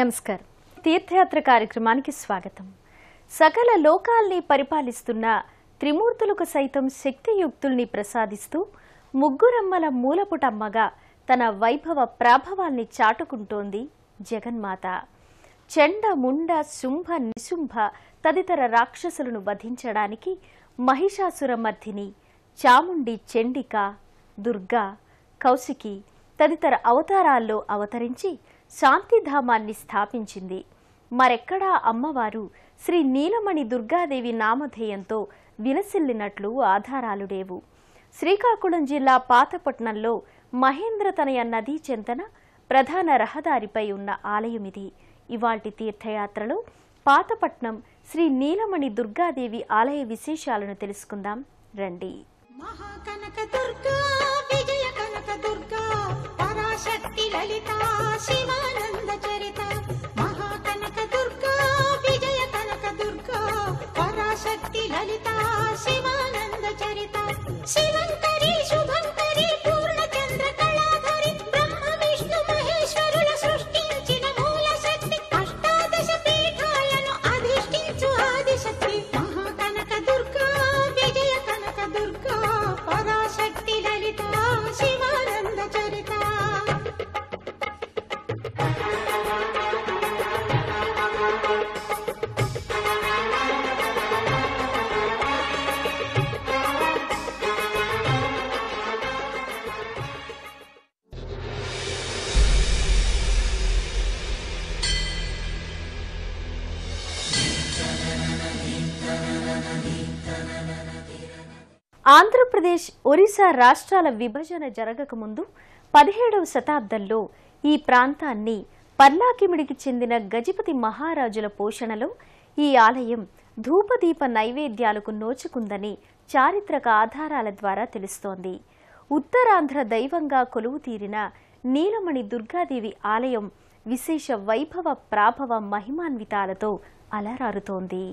నమస్కారం. తీర్థయాత్ర కార్యక్రమానికి స్వాగతం. సకల లోకాల్ని పరిపాలిస్తున్న త్రిమూర్తులకు సైతం శక్తియుక్తుల్ని ప్రసాదిస్తూ ముగ్గురమ్మల మూలపుటమ్మగా తన వైభవ ప్రాభవాల్ని చాటుకుంటోంది జగన్మాత. చండ ముండ శుంభ నిశుంభ తదితర రాక్షసులను వధించడానికి మహిషాసురమర్ధిని, చాముండి చండిక, దుర్గా, కౌశికి తదితర అవతారాల్లో అవతరించి శాంతిధామాన్ని స్థాపించింది. మరెక్కడా అమ్మవారు శ్రీ నీలమణి దుర్గాదేవి నామధేయంతో విలసిల్లినట్లు ఆధారాలు లేవు. శ్రీకాకుళం జిల్లా పాతపట్నంలో మహేంద్రతనయ నదీ చెంతన ప్రధాన రహదారిపై ఉన్న ఆలయమిది. ఇవాల్టి తీర్థయాత్రలో పాతపట్నం శ్రీ నీలమణి దుర్గాదేవి ఆలయ విశేషాలను తెలుసుకుందాం రండి. మహాకనక దుర్గా, విజయ కనక దుర్గా, పరాశక్తి లలిత శివానంద చరిత. మహాకనక దుర్గా, విజయ కనక దుర్గా, పరాశక్తి లలిత శివానంద చరిత. శివంకరి శుభంకరి పూర్ణచంద్ర కళాధరి, బ్రహ్మ విష్ణు మహేశ్వరుల సృష్టించిన మూల శక్తి, అష్టాదశ పీఠాలను అధిష్ఠించు ఆదిశక్తి. మహాకనక దుర్గా, విజయ కనక దుర్గా, పరాశక్తి లలిత శివానంద చరిత. ఆంధ్రప్రదేశ్, ఒరిస్సా రాష్ట్రాల విభజన జరగకముందు 17వ శతాబ్దంలో ఈ ప్రాంతాన్ని పర్లాకిమిడికి చెందిన గజపతి మహారాజుల పోషణలో ఈ ఆలయం ధూపదీప నైవేద్యాలకు నోచుకుందని చారిత్రక ఆధారాల ద్వారా తెలుస్తోంది. ఉత్తరాంధ్ర దైవంగా కొలువుతీరిన నీలమణి దుర్గాదేవి ఆలయం విశేష వైభవ ప్రాభవ మహిమాన్వితాలతో అలరారుతోంది.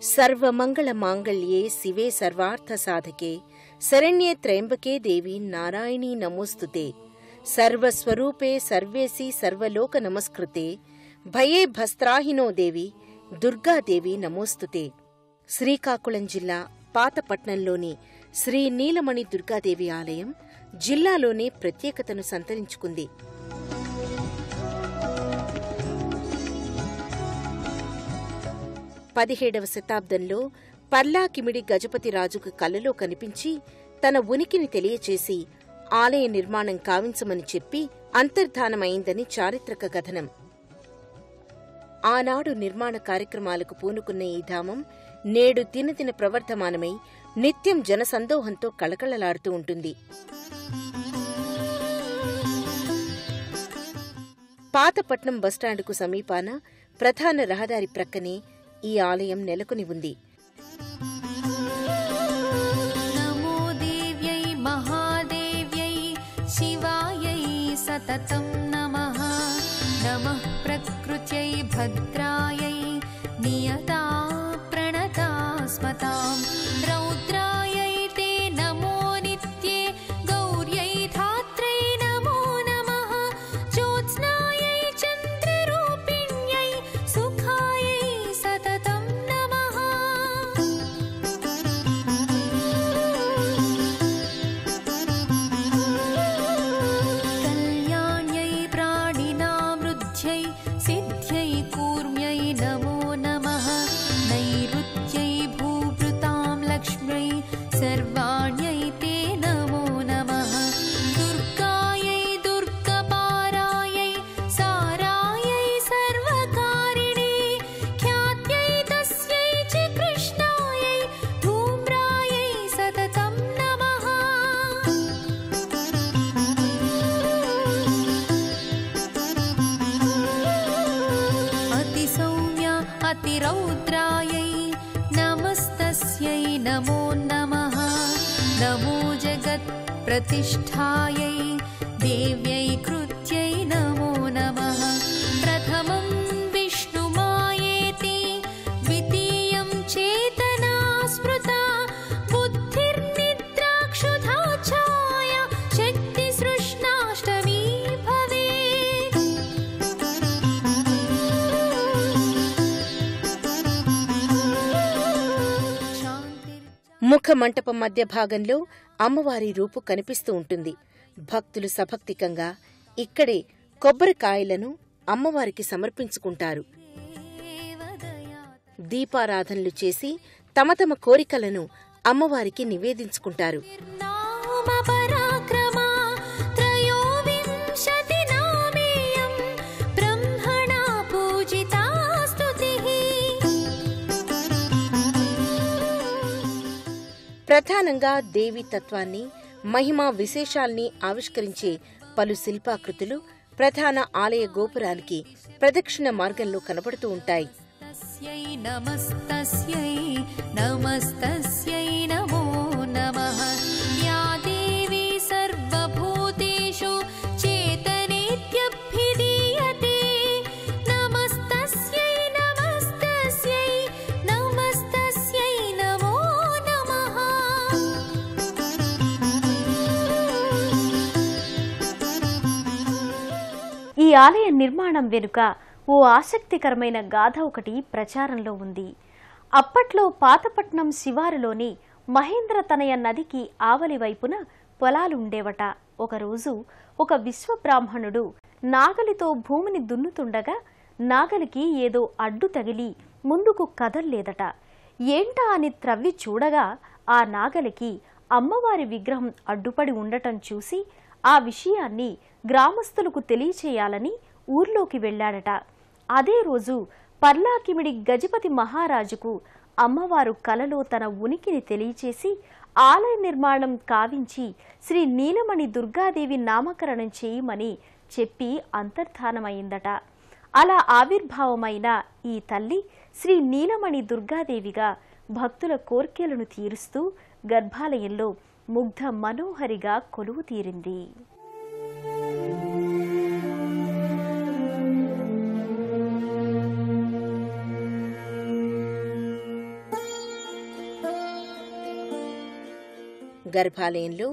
సర్వమంగళ మాంగళ్యే శివే సర్వార్థ సాధకే శరణ్యే త్రయంబకే దేవి నారాయణీ నమోస్తుతే సర్వస్వరూపే సర్వేసి సర్వలోక నమస్కృతే భయే భస్త్రాహినో దేవి దుర్గాదేవి నమోస్తుతే. శ్రీకాకుళం జిల్లా పాతపట్నంలోని శ్రీ నీలమణి దుర్గాదేవి ఆలయం జిల్లాలోనే ప్రత్యేకతను సంతరించుకుంది. పదిహేడవ శతాబ్దంలో పర్లాకిమిడి గజపతి రాజుకు కలలో కనిపించి తన ఉనికిని తెలియచేసి ఆలయ నిర్మాణం కావించమని చెప్పి అంతర్ధానమైందని చారిత్రక కథనం. ఆనాడు నిర్మాణ కార్యక్రమాలకు పూనుకున్న ఈ ధామం నేడు దినదిన ప్రవర్ధమానమై నిత్యం జనసందోహంతో కళకళలాడుతూ ఉంటుంది. పాతపట్నం బస్టాండుకు సమీపాన ప్రధాన రహదారి ప్రక్కనే ఈ ఆలయం నెలకొని ఉంది. నమో దేవ్యై మహాదేవ్యై శివాయై సతతం నమః. నమః ప్రకృత్యై భద్రాయై నియతా ప్రణతా స్మతాం. రౌద్రాయై తే నమో నిత్యే గౌర్యై ధాత్రై నమో నమః. జ్యోత్స్నాయై చంద్రరూపిణ్యై సుఖాయై సతతం నమః. కళ్యాణ్యై ప్రాణినామృధ్యై సిద్ధ్యై కూర్మ్యై నమో నమః. నైరుత్యై భూభృతాం లక్ష్మ్యై సర్వాణ్యై తే నమో నమః. దుర్గాయై దుర్గపారాయై సారాయై సర్వకారిణి. ఖ్యాత్యై తస్యై చ కృష్ణాయై ధూమ్రాయై సతతం నమః. అతిసౌమ్య అతిరౌద్రాయై నమస్తస్యై నమో నమః. నమో జగత్ ప్రతిష్ఠాయై దేవ్యై కృత్యై నమో నమః. ప్రథమం విష్ణుమాయేతి ద్వితీయం చేతనా స్మృతా. బుద్ధిర్నిద్రాక్షుధా ఛాయ శక్తి సృష్ణాష్టమీ భవేత్. ముఖమంటపం మధ్య భాగంలో అమ్మవారి రూపు కనిపిస్తూ ఉంటుంది. భక్తులు సభక్తికంగా ఇక్కడే కొబ్బరికాయలను అమ్మవారికి సమర్పించుకుంటారు. దీపారాధనలు చేసి తమ తమ కోరికలను అమ్మవారికి నివేదించుకుంటారు. ప్రధానంగా దేవీ తత్వాన్ని, మహిమా విశేషాల్ని ఆవిష్కరించే పలు శిల్పాకృతులు ప్రధాన ఆలయ గోపురానికి ప్రదక్షిణ మార్గంలో కనబడుతూ ఉంటాయి. నమస్తస్యై నమస్తస్యై నమో నమః. యా దేవీ సర్వభూతేషు చేతనేత్యభిధీయతే. నమస్తస్యై నమస్తస్యై నమస్తస్యై నమో నమః. ఈ ఆలయ నిర్మాణం వెనుక ఓ ఆసక్తికరమైన గాథ ఒకటి ప్రచారంలో ఉంది. అప్పట్లో పాతపట్నం శివారులోని మహేంద్రతనయ నదికి ఆవలి వైపున పొలాలుండేవట. ఒకరోజు ఒక విశ్వబ్రాహ్మణుడు నాగలితో భూమిని దున్నుతుండగా నాగలికి ఏదో అడ్డు తగిలి ముందుకు కదల్లేదట. ఏంటా అని త్రవ్వి చూడగా ఆ నాగలికి అమ్మవారి విగ్రహం అడ్డుపడి ఉండటం చూసి ఆ విషయాన్ని గ్రామస్తులకు తెలియచేయాలని ఊర్లోకి వెళ్లాడట. అదే రోజు పర్లాకిమిడి గజపతి మహారాజుకు అమ్మవారు కలలో తన ఉనికిని తెలియచేసి ఆలయ నిర్మాణం కావించి శ్రీ నీలమణి దుర్గాదేవి నామకరణం చేయమని చెప్పి అంతర్ధానమైందట. అలా ఆవిర్భావమైన ఈ తల్లి శ్రీ నీలమణి దుర్గాదేవిగా భక్తుల కోర్కెలను తీరుస్తూ గర్భాలయంలో ముగ్ధ మనోహరిగా కొలువు తీరింది. గర్భాలయంలో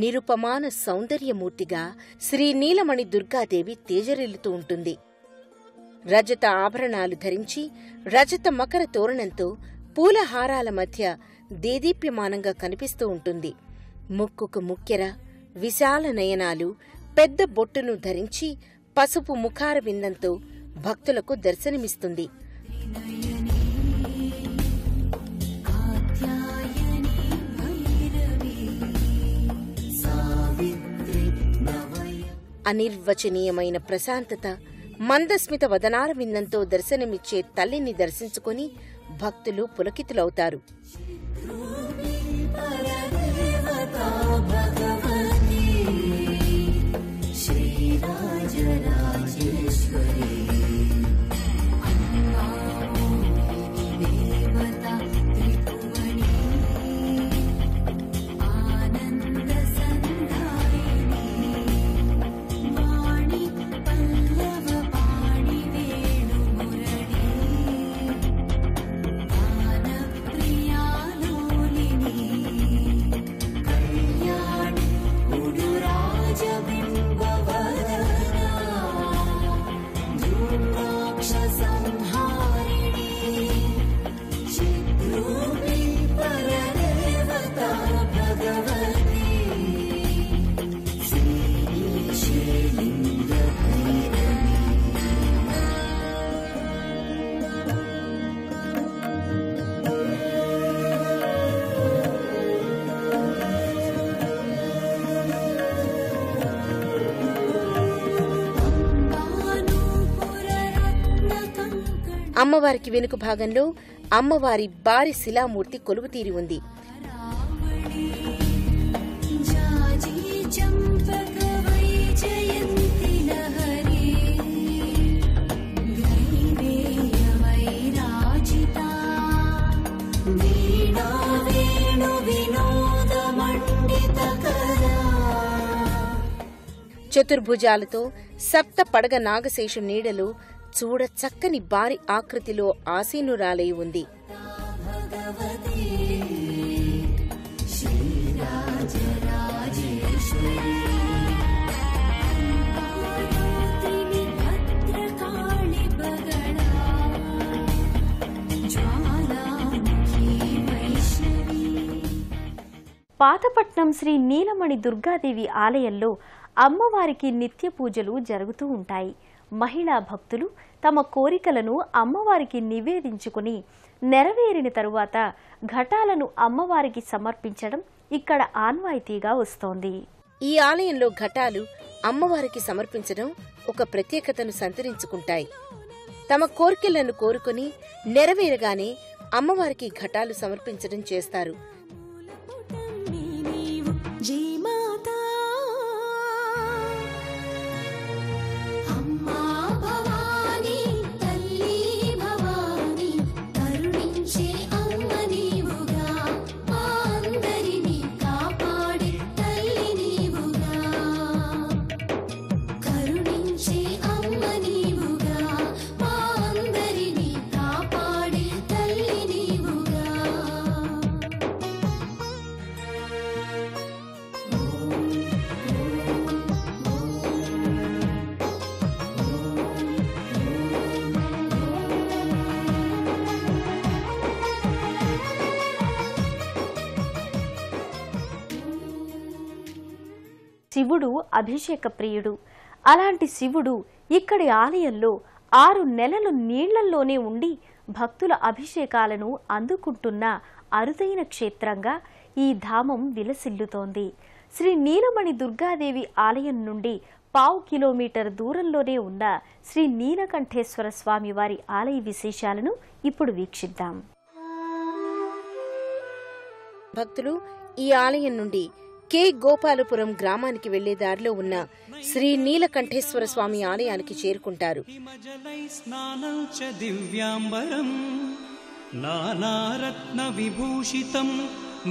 నిరుపమాన సౌందర్యమూర్తిగా శ్రీ నీలమణి దుర్గాదేవి తేజరిల్లుతూ ఉంటుంది. రజత ఆభరణాలు ధరించి రజత మకర తోరణంతో పూలహారాల మధ్య దేదీప్యమానంగా కనిపిస్తూ ఉంటుంది. ముక్కుకు ముక్కెర, విశాల నయనాలు, పెద్ద బొట్టును ధరించి పసుపు ముఖార బిందంతో భక్తులకు దర్శనమిస్తుంది. అనిర్వచనీయమైన ప్రశాంతత, మందస్మిత వదనార విందంతో దర్శనమిచ్చే తల్లిని దర్శించుకుని భక్తులు పులకితులవుతారు. అమ్మవారికి వెనుక భాగంలో అమ్మవారి భారీ శిలామూర్తి కొలువుతీరి ఉంది. చతుర్భుజాలతో సప్త పడగ నాగశేషు నీడలో చూడ చక్కని భారీ ఆకృతిలో ఆసీనురాలై ఉంది. పాతపట్నం శ్రీ నీలమణి దుర్గాదేవి ఆలయంలో అమ్మవారికి నిత్య పూజలు జరుగుతూ ఉంటాయి. మహిళా భక్తులు తమ కోరికలను అమ్మవారికి నివేదించుకుని నెరవేరిన తరువాత ఘటాలను అమ్మవారికి సమర్పించడం ఇక్కడ ఆనవాయితీగా వస్తోంది. ఈ ఆలయంలో ఘటాలు అమ్మవారికి సమర్పించడం ఒక ప్రత్యేకతను సంతరించుకుంటాయి. తమ కోర్కెలను కోరుకుని నెరవేరగానే అమ్మవారికి ఘటాలు సమర్పించడం చేస్తారు. శివుడు అభిషేక ప్రియుడు. అలాంటి శివుడు ఇక్కడి ఆలయంలో 6 నెలలు నీళ్లల్లోనే ఉండి భక్తుల అభిషేకాలను అందుకుంటున్న అరుదైన క్షేత్రంగా ఈ ధామం విలసిల్లుతోంది. శ్రీ నీలమణి దుర్గాదేవి ఆలయం నుండి 1/2 కిలోమీటర్ దూరంలోనే ఉన్న శ్రీ నీలకంఠేశ్వర స్వామి వారి ఆలయ విశేషాలను ఇప్పుడు వీక్షిద్దాం. భక్తులు ఈ ఆలయం నుండి కె గోపాలపురం గ్రామానికి వెళ్లే దారిలో ఉన్న శ్రీ నీలకంఠేశ్వర స్వామి ఆలయానికి చేరుకుంటారు. నానారత్న విభూషితం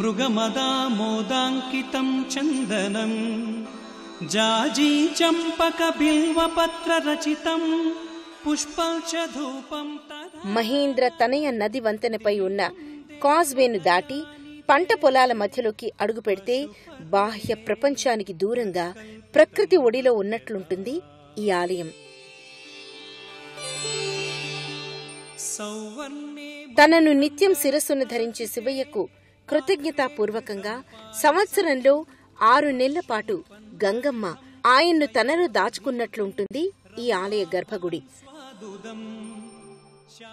మృగమదామోదాంకితం చందనం జాజీ చంపక బిల్వపత్ర రచితం పుష్పల్చ ధూపం. మహేంద్ర తనయ నది వంతెనపై ఉన్న కాజ్వేను దాటి పంట పొలాల మధ్యలోకి అడుగు పెడితే బాహ్య ప్రపంచానికి దూరంగా ప్రకృతి ఒడిలో ఉన్నట్లుంటుంది ఈ ఆలయం. తనను నిత్యం శిరస్సును ధరించే శివయ్యకు కృతజ్ఞతాపూర్వకంగా సంవత్సరంలో 6 నెలల పాటు గంగమ్మ ఆయన్ను తనలో దాచుకున్నట్లుంటుంది ఈ ఆలయ గర్భగుడి.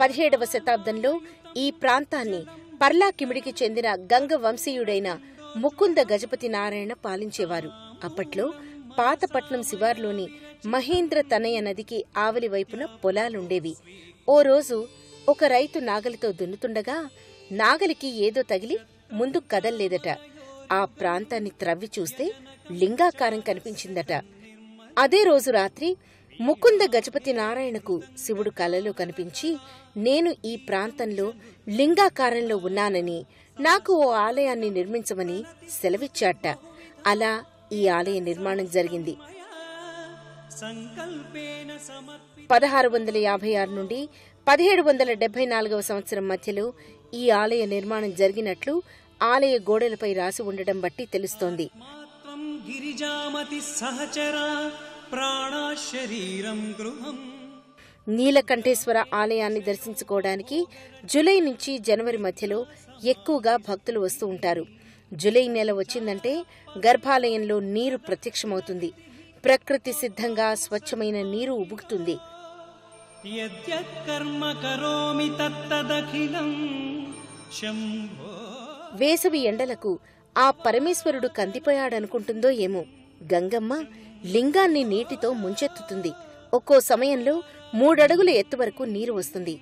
17వ శతాబ్దంలో ఈ ప్రాంతాన్ని పర్లాకిమిడికి చెందిన గంగ వంశీయుడైన ముకుంద గజపతి నారాయణ పాలించేవారు. అప్పట్లో పాతపట్నం శివార్లోని మహేంద్ర తనయ నదికి ఆవలి వైపున పొలాలుండేవి. ఓ రోజు ఒక రైతు నాగలితో దున్నుతుండగా నాగలికి ఏదో తగిలి ముందుకు కదల్లేదట. ఆ ప్రాంతాన్ని త్రవ్వి చూస్తే లింగాకారం కనిపించిందట. అదే రోజు రాత్రి ముకుంద గజపతి నారాయణకు శివుడు కలలో కనిపించి, నేను ఈ ప్రాంతంలో లింగాకారంలో ఉన్నానని, నాకు ఓ ఆలయాన్ని నిర్మించమని సెలవిచ్చాట. అలా ఈ ఆలయ నిర్మాణం జరిగింది. 1656 నుండి 1774వ సంవత్సరం మధ్యలో ఈ ఆలయ నిర్మాణం జరిగినట్లు ఆలయ గోడలపై రాసి ఉండడం బట్టి తెలుస్తోంది. నీలకంఠేశ్వర ఆలయాన్ని దర్శించుకోవడానికి జూలై నుంచి జనవరి మధ్యలో ఎక్కువగా భక్తులు వస్తూ ఉంటారు. జూలై నెల వచ్చిందంటే గర్భాలయంలో నీరు ప్రత్యక్షమవుతుంది. ప్రకృతి సిద్ధంగా స్వచ్ఛమైన నీరు ఉబుకుతుంది. వేసవి ఎండలకు ఆ పరమేశ్వరుడు కందిపోయాడనుకుంటుందో ఏమో, గంగమ్మ లింగాన్ని నీటితో ముంచెత్తుతుంది. ఒక్కో సమయంలో 3 అడుగుల ఎత్తు వరకు నీరు వస్తుంది.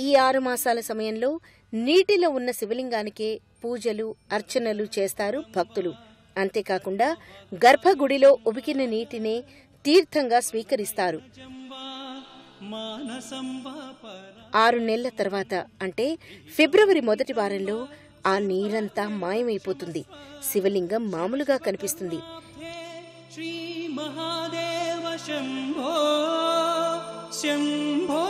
ఈ 6 మాసాల సమయంలో నీటిలో ఉన్న శివలింగానికే పూజలు, అర్చనలు చేస్తారు భక్తులు. అంతేకాకుండా గర్భగుడిలో ఉబికిన నీటినే తీర్థంగా స్వీకరిస్తారు. 6 నెలల తర్వాత అంటే ఫిబ్రవరి మొదటి వారంలో ఆ నీరంతా మాయమైపోతుంది. శివలింగం మామూలుగా కనిపిస్తుంది. శ్రీ మహాదేవ శంభో శంభో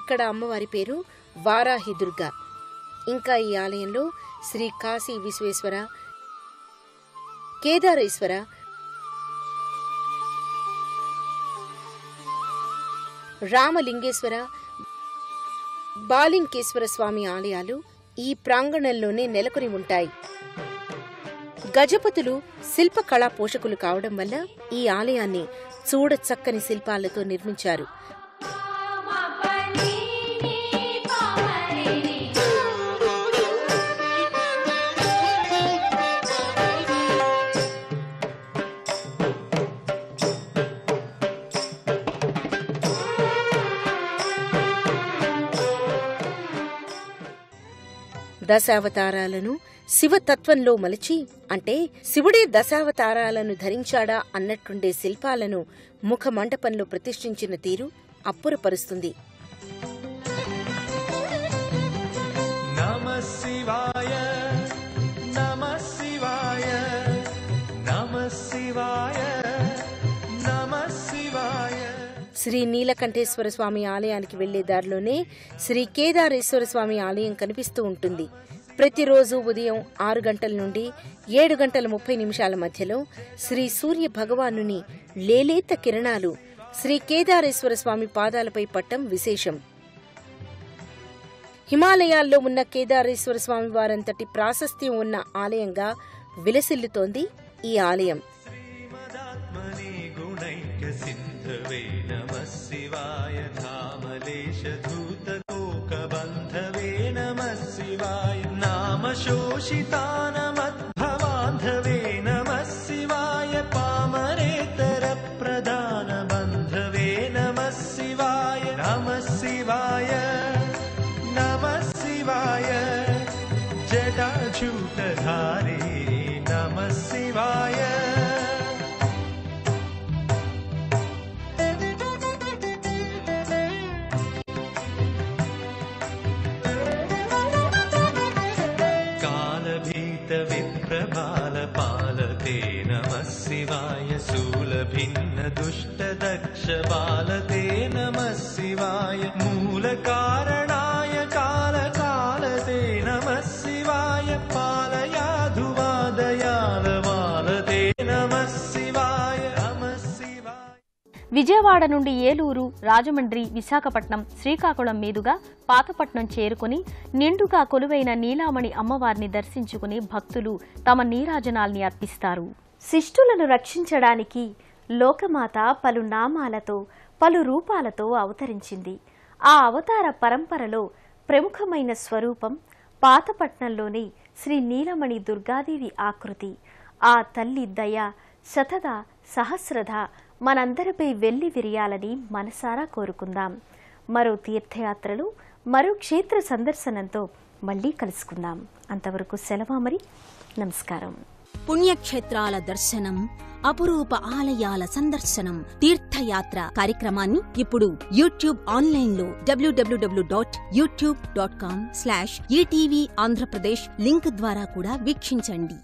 ఇక్కడ అమ్మవారి పేరు వారాహి దుర్గా. ఇంకా ఈ ఆలయంలో శ్రీ కాశీ విశ్వేశ్వర, కేదారేశ్వర, రామలింగేశ్వర, బాలింకేశ్వర స్వామి ఆలయాలు ఈ ప్రాంగణంలోనే నెలకొని ఉంటాయి. గజపతులు శిల్పకళా పోషకులు కావడం వల్ల ఈ ఆలయాన్ని చూడచక్కని శిల్పాలతో నిర్మించారు. దశావతారాలను శివతత్వంలో మలిచి, అంటే శివుడే దశావతారాలను ధరించాడా అన్నట్టుండే శిల్పాలను ముఖమండపంలో ప్రతిష్ఠించిన తీరు అప్పురపరుస్తుంది. నమః శివాయ నమః శివాయ నమః శివాయ నమః శివాయ. శ్రీ నీలకంఠేశ్వర స్వామి ఆలయానికి వెళ్లే దారిలోనే శ్రీ కేదారేశ్వర స్వామి ఆలయం కనిపిస్తూ ఉంటుంది. ప్రతిరోజు ఉదయం 6 గంటల నుండి 7 గంటల 30 నిమిషాల మధ్యలో శ్రీ సూర్య భగవానుని లేలేత కిరణాలు శ్రీ కేదారేశ్వర స్వామి పాదాలపై పట్టం విశేషం. హిమాలయాల్లో ఉన్న కేదారేశ్వర స్వామి వారంతటి ప్రాశస్త్యం ఉన్న ఆలయంగా విలసిల్లుతోంది ఈ ఆలయం. శ్రీమదాత్మని గుణైక సింధవే నమః శివాయ ధామలేశ ధూత లోకబంధవే నమః శివాయ నామశోషితానమద్భవాంధవే నమః శివాయ పామరేతర ప్రధాన బంధవే నమః శివాయ నమః శివాయ నమః శివాయ జటాజూటధారే నమః శివాయ. విప్రబాలపాలతే నమః శివాయ శూలభిన్న దుష్టదక్ష బాలతే నమః శివాయ మూలకారణాయ కాలకాలతే నమః శివాయ పాలయాధువాదయాలవాలతే నమః శివాయ నమః శివాయ. విజయవాడ నుండి ఏలూరు, రాజమండ్రి, విశాఖపట్నం, శ్రీకాకుళం మీదుగా పాతపట్నం చేరుకుని నిండుగా కొలువైన నీలామణి అమ్మవారిని దర్శించుకుని భక్తులు తమ నీరాజనాల్ని అర్పిస్తారు. శిష్టులను రక్షించడానికి లోకమాత పలు నామాలతో, పలు రూపాలతో అవతరించింది. ఆ అవతార పరంపరలో ప్రముఖమైన స్వరూపం పాతపట్నంలోని శ్రీ నీలమణి దుర్గాదేవి ఆకృతి. ఆ తల్లి దయ శతద సహస్రధ మనందరిపై వెళ్లి విరియాలని మనసారా కోరుకుందాం. మరో తీర్థయాత్రలు, మరో క్షేత్ర సందర్శనంతో మళ్లీ కలుసుకుందాం. అంతవరకు సెలవు మరి. నమస్కారం. పుణ్యక్షేత్రాల దర్శనం, అపురూప ఆలయాల సందర్శనం, తీర్థయాత్ర కార్యక్రమాన్ని ఇప్పుడు యూట్యూబ్ ఆన్లైన్లో www.youtube.com/ETV ఆంధ్రప్రదేశ్ లింక్ ద్వారా కూడా వీక్షించండి.